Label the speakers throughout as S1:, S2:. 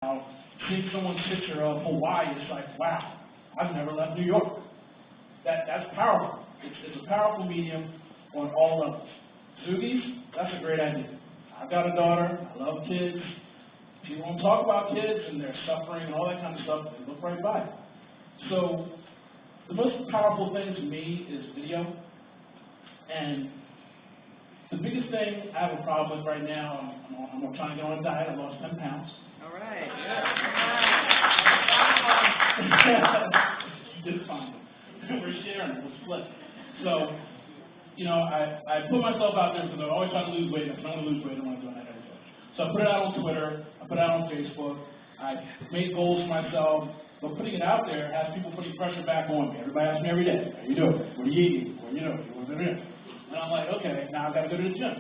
S1: Now, seeing someone's picture of Hawaii, it's like, wow, I've never left New York. That's powerful. It's a powerful medium on all levels. Zoogies, that's a great idea. I've got a daughter, I love kids. People don't talk about kids and their suffering and all that kind of stuff, they look right by it. So, the most powerful thing to me is video. And the biggest thing I have a problem with right now, I'm trying to get on a diet, I lost 10 pounds.
S2: All right.
S1: You did fine. We're sharing it, we'll split. So, you know, I put myself out there because I'm always trying to lose weight. If I don't want to lose weight, I don't want to do that anyway. So I put it out on Twitter, I put it out on Facebook, I made goals for myself, but putting it out there has people putting pressure back on me. Everybody asks me every day, how you doing? What are you eating? What are you doing? What are you doing? And I'm like, okay, now I've got to go to the gym.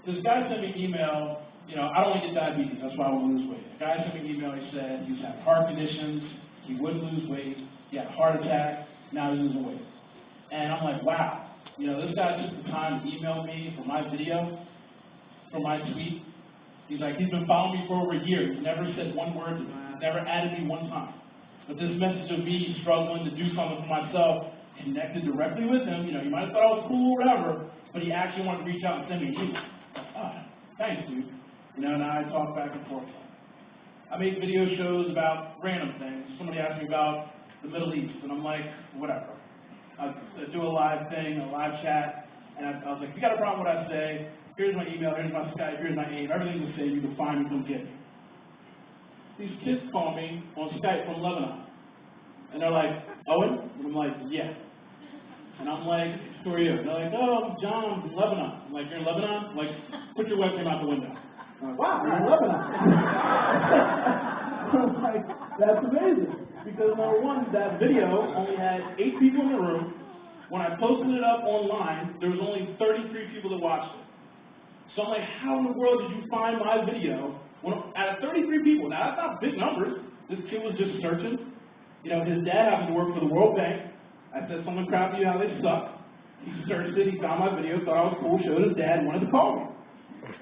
S1: This guy sent me an email, you know, I don't want to get diabetes, that's why I want to lose weight. The guy sent me an email, he said he was having heart conditions, he wouldn't lose weight, he had a heart attack, now he's losing weight. And I'm like, wow, you know, this guy took the time to email me for my video, for my tweet. He's like, he's been following me for over a year, he's never said one word to me, he's never added me one time. But this message of me struggling to do something for myself connected directly with him. You know, you might have thought I was cool or whatever, but he actually wanted to reach out and send me an email. Oh, thanks, dude. You know, and I talk back and forth. I make video shows about random things. Somebody asked me about the Middle East, and I'm like, whatever. I do a live thing, a live chat, and I was like, if you got a problem with what I say, here's my email, here's my Skype, here's my name, everything's the same, you can find me, come get me. These kids call me on Skype from Lebanon, and they're like, Owen? And I'm like, yeah. And I'm like, who are you? And they're like, oh, I'm John from Lebanon. I'm like, you're in Lebanon? I'm like, put your webcam out the window. I'm like, wow, you're in Lebanon. I was like, that's amazing. Because number one, that video only had 8 people in the room. When I posted it up online, there was only 33 people that watched it. So I'm like, how in the world did you find my video? Out of 33 people, now that's not big numbers. This kid was just searching. You know, his dad happened to work for the World Bank. I said something crap to you how they suck. He searched it, he found my video, thought I was cool, showed his dad, and wanted to call me.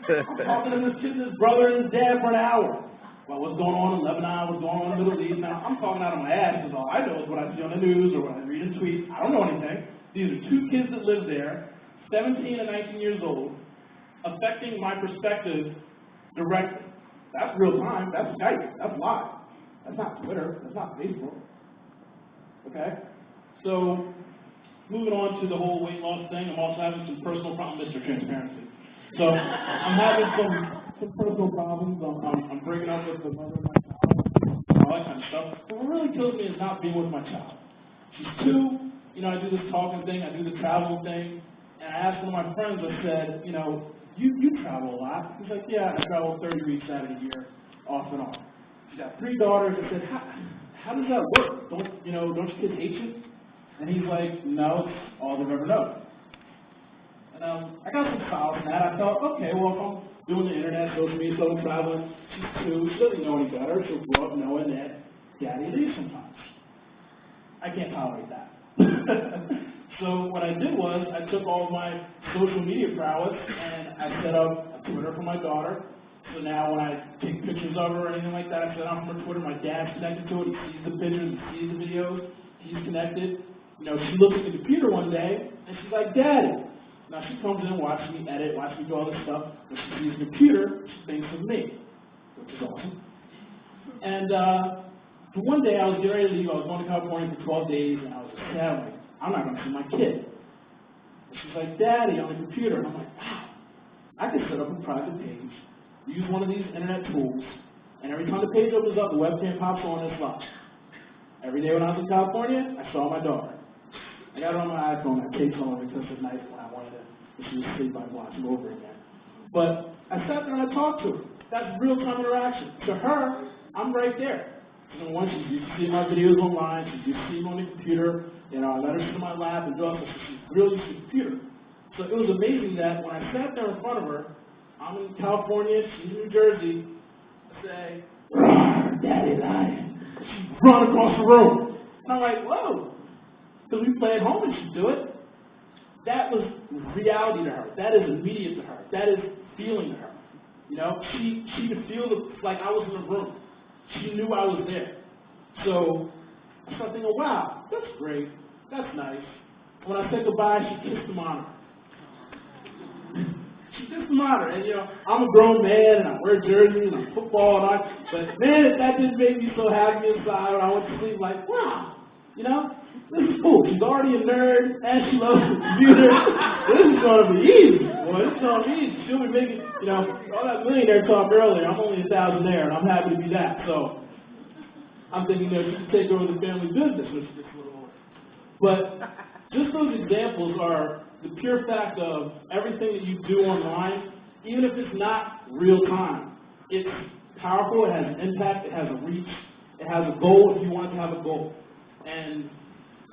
S1: I'm talking to this kid, his brother, and his dad for an hour. Well, what's going on in Lebanon, what's going on in the Middle East. Now, I'm talking out of my ass because all I know is what I see on the news or what I read in tweets. I don't know anything. These are 2 kids that live there, 17 and 19 years old, affecting my perspective directly. That's real time, that's Skype, that's live. That's not Twitter, that's not Facebook. Okay? So, moving on to the whole weight loss thing, I'm also having some personal problems, Mr. Transparency. So, I'm having some personal problems. I'm breaking up with the mother of my child, all that kind of stuff. But what really kills me is not being with my child. She's 2, you know, I do this talking thing, I do the travel thing, and I asked one of my friends, I said, you know, you travel a lot. He's like, yeah, I travel 30 weeks out of the year, off and on. She's got 3 daughters. I said, how does that work? Don't your kids hate you? And he's like, no, it's all they've ever known. And I got some solace in that. I thought, okay, well, if I'm doing the internet, social media, so I'm traveling, she's 2, she doesn't know any better. She'll grow up knowing that daddy leaves sometimes. I can't tolerate that. So what I did was, I took all of my social media prowess and I set up a Twitter for my daughter. So now when I take pictures of her or anything like that, I set up from her Twitter. My dad's connected to it. He sees the pictures, he sees the videos. He's connected. You know, she looks at the computer one day and she's like, Daddy. Now she comes in, watches me edit, watches me do all this stuff. When she sees the computer, she thinks of me, which is awesome. And for one day I was getting ready to leave. I was going to California for 12 days and I was just sad. I'm like, I'm not going to see my kid. And she's like, Daddy, on the computer. And I'm like, wow, I can set up a private page, use one of these internet tools, and every time the page opens up, the webcam pops on and it's live. Every day when I was in California, I saw my daughter. I got it on my iPhone, I taped on it because at night when I wanted to, if she was asleep, I'd watch it over again. But I sat there and I talked to her. That's real-time interaction. To her, I'm right there. And once she used to see my videos online, she used to see them on the computer, you know, I let her sit in my lap and do all this, so she's really used to the computer. So it was amazing that when I sat there in front of her, I'm in California, she's in New Jersey, I say, Daddy lying. She's run across the room. And I'm like, whoa. Because we play at home and she'd do it. That was reality to her. That is immediate to her. That is feeling to her. You know, she could feel like I was in the room. She knew I was there. So I started thinking, wow, that's great. That's nice. When I said goodbye, she kissed him on her. She kissed him on her. And, you know, I'm a grown man, and I wear jerseys, and I football, but man, that just made me so happy inside when I went to sleep, like, wow, you know, this is cool. She's already a nerd, and she loves the computer. This is going to be easy. Boy, this is going to be easy. She'll be making, you know, all that millionaire talk earlier. I'm only a thousandaire, and I'm happy to be that. So I'm thinking, you know, she can take over the family business when she gets a little older. But just those examples are the pure fact of everything that you do online, even if it's not real time. It's powerful, it has an impact, it has a reach, it has a goal if you want it to have a goal. And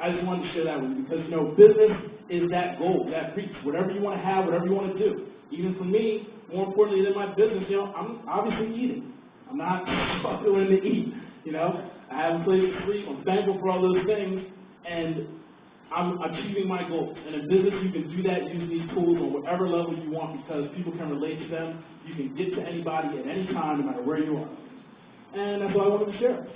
S1: I just wanted to share that with you because, you know, business is that goal, that reach, whatever you want to have, whatever you want to do. Even for me, more importantly than my business, you know, I'm obviously eating. I'm not struggling to eat, you know. I have a place to sleep, I'm thankful for all those things, and I'm achieving my goals. And in business, you can do that, use these tools on whatever level you want because people can relate to them. You can get to anybody at any time, no matter where you are. And that's what I wanted to share.